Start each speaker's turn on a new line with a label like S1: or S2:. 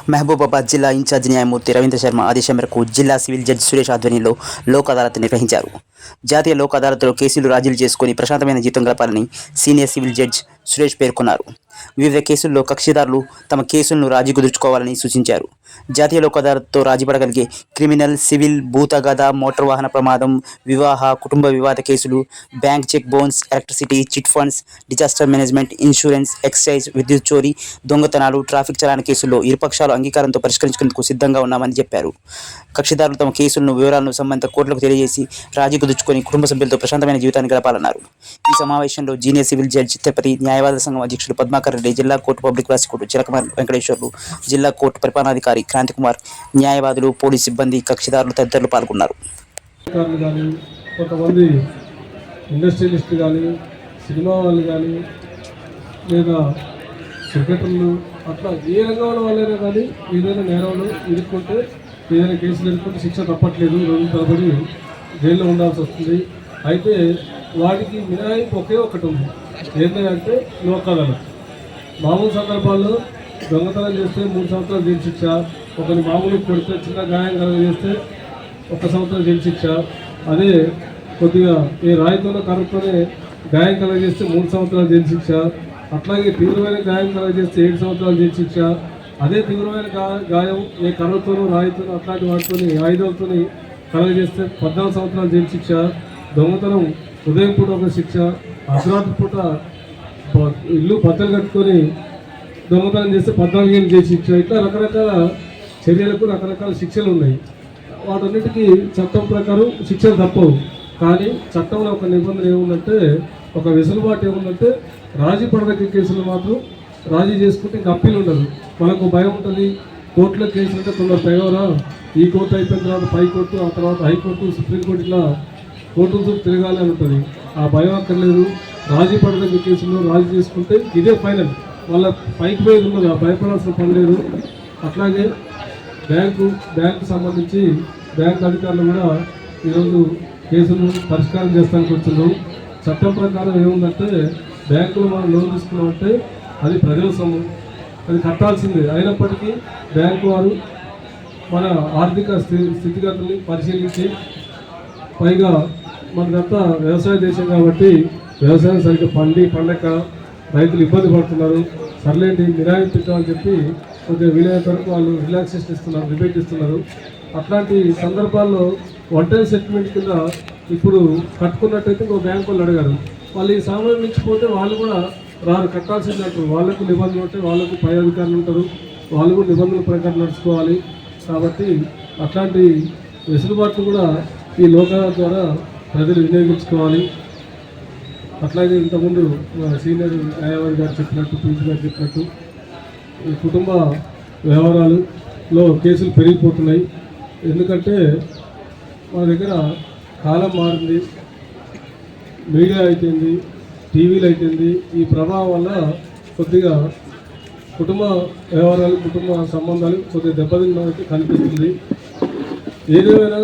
S1: మహబూబాబాద్ జిల్లా ఇన్ఛార్జ్ న్యాయమూర్తి రవీంద్ర శర్మ ఆదేశం మేరకు జిల్లా సివిల్ జడ్జి సురేష్ ఆధ్వర్యంలో లోక్ అదాలత్ నిర్వహించారు. జాతీయ లోక్ అదాలత్లో కేసులు రాజీలు చేసుకుని ప్రశాంతమైన జీవితం గడపాలని సీనియర్ సివిల్ జడ్జి సురేష్ పేర్కొన్నారు. వివిధ కేసుల్లో కక్షిదారులు తమ కేసులను రాజీ కుదుర్చుకోవాలని సూచించారు. జాతీయ లోక్ అదాలత్తో రాజీ పడగలిగే క్రిమినల్, సివిల్, భూతగాథ, మోటార్ వాహన ప్రమాదం, వివాహ, కుటుంబ వివాద కేసులు, bank cheque bounce, electricity, chit funds, disaster management, insurance, excise, విద్యుత్ చోరీ, దొంగతనాలు, ట్రాఫిక్ చలాన కేసుల్లో ఇరుపక్షాలు అంగీకారంతో పరిష్కరించుకునేందుకు సిద్ధంగా ఉన్నామని చెప్పారు. కక్షిదారులు తమ కేసులను వివరాలను సంబంధిత కోర్టులకు తెలియజేసి రాజీ కుదుర్చుకొని కుటుంబ సభ్యులతో ప్రశాంతమైన జీవితాన్ని గడపాలన్నారు. ఈ సమావేశంలో జూనియర్ సివిల్ జడ్జి తిరుపతి, న్యాయవాద సంఘం అధ్యక్షుడు పద్మాకర్ రెడ్డి, జిల్లా court public prosecutor Chilakamarri Venkateswarlu, జిల్లా కోర్టు పరిపాలనాధికారి క్రాంతి కుమార్, న్యాయవాదులు, పోలీసు సిబ్బంది, కక్షిదారులు తదితరులు పాల్గొన్నారు.
S2: కొంతమంది ఇండస్ట్రియలిస్టులు కానీ, సినిమా వాళ్ళు కానీ, లేదా క్రికెటర్లు, అట్లా ఏ రంగంలో వాళ్ళైనా కానీ ఏదైనా నేరంలో ఇరుక్కుంటే, ఏదైనా కేసులు ఇరుక్కుంటే శిక్ష తప్పట్లేదు, రోజుల తరబడి జైల్లో ఉండాల్సి వస్తుంది. అయితే వాటికి మినహాయింపు ఒకే ఒకటి ఉంది, ఏంటంటే లోక్ అదాలత్. మామూలు సందర్భాల్లో దొంగతనం చేస్తే 3 సంవత్సరాలు జైలు శిక్ష, ఒకరిని మామూలు కొడితే చిన్న గాయం కలుగజేస్తే 1 సంవత్సరం జైలు శిక్ష, అదే కొద్దిగా ఏ రాయితోనో కర్రతోనే గాయం కలుగజేస్తే 3 సంవత్సరాలు జైలు శిక్ష, అట్లాగే తీవ్రమైన గాయం కలుగజేస్తే 7 సంవత్సరాలు జైలు శిక్ష, అదే తీవ్రమైన గాయం ఏ కర్రతోనో రాయితోనో అట్లాంటి వాటితోని ఆయుధాలతోని కలుగజేస్తే 14 సంవత్సరాలు జైలు శిక్ష, దొంగతనం ఉదయం పూట ఒక శిక్ష, అర్ధరాత్రి పూట ఇల్లు బద్దలు కట్టుకొని దొంగతనం చేస్తే 14 ఏళ్ళు జైలు శిక్ష, ఇట్లా రకరకాల చర్యలకు రకరకాల శిక్షలు ఉన్నాయి. వాటన్నిటికీ చట్టం ప్రకారం శిక్షలు తప్పవు. కానీ చట్టంలో ఒక నిబంధన ఏముందంటే, ఒక వెసులుబాటు ఏముందంటే, రాజీ పడదగ్గ కేసులు మాత్రం రాజీ చేసుకుంటే ఇంకా అప్పీల్ ఉండదు. మనకు భయం ఉంటుంది, కోర్టులో కేసులు అంటే కొందరు తెగవరా, ఈ కోర్టు అయిపోయిన తర్వాత పై కోర్టు, ఆ తర్వాత హైకోర్టు, సుప్రీంకోర్టు, ఇట్లా కోర్టుల చుట్టూ తిరగాలి అని ఉంటుంది. ఆ భయం అక్కర్లేదు. రాజీ పడదగ్గ కేసుల్లో రాజీ చేసుకుంటే ఇదే ఫైనల్, వాళ్ళ పైకి పోయేది ఉన్నది, ఆ భయపడాల్సిన పని లేదు. అట్లాగే బ్యాంకు సంబంధించి బ్యాంకు అధికారులు కూడా ఈరోజు కేసులు పరిష్కారం చేస్తానికి వచ్చినారు. చట్టం ప్రకారం ఏముందంటే, బ్యాంకులో మనం లోన్ తీసుకున్నామంటే అది ప్రజల సొమ్ము, అది కట్టాల్సిందే. అయినప్పటికీ బ్యాంకు వారు మన ఆర్థిక స్థితిగతుల్ని పరిశీలించి, పైగా మనదంతా వ్యవసాయ దేశం కాబట్టి వ్యవసాయం సరిగ్గా పండక రైతులు ఇబ్బంది పడుతున్నారు, సర్లేంటి మినహాయింపు ఇద్దామని చెప్పి కొద్దిగా వీలైనంత వరకు వాళ్ళు రిలాక్సేషన్ ఇస్తున్నారు, రిబేట్ ఇస్తున్నారు. అట్లాంటి సందర్భాల్లో వన్ టైం సెటిల్మెంట్ కింద ఇప్పుడు కట్టుకున్నట్టయితే ఇంకో బ్యాంకు వాళ్ళు అడిగారు, వాళ్ళు ఈ సమయం మించిపోతే వాళ్ళు కూడా రారు, కట్టాల్సింది అంటారు. వాళ్ళకు నిబంధనలు ఉంటాయి, వాళ్ళకు పై అధికారులు ఉంటారు, వాళ్ళు కూడా నిబంధనల ప్రకారం నడుచుకోవాలి. కాబట్టి అట్లాంటి వెసులుబాట్లు కూడా ఈ లోక్ అదాలత్ ద్వారా ప్రజలు వినియోగించుకోవాలి. అట్లాగే ఇంతకుముందు సీనియర్ న్యాయవాది గారు చెప్పినట్టు, పీజీ గారు చెప్పినట్టు, ఈ కుటుంబ వ్యవహారాలలో కేసులు పెరిగిపోతున్నాయి. ఎందుకంటే మన దగ్గర కాలం మారింది, మీడియా అయిపోయింది, టీవీలు అయిపోయింది. ఈ ప్రభావం వల్ల కొద్దిగా కుటుంబ వ్యవహారాలు, కుటుంబ సంబంధాలు కొద్దిగా దెబ్బతిన్నట్టు కనిపిస్తుంది. ఏదేమైనా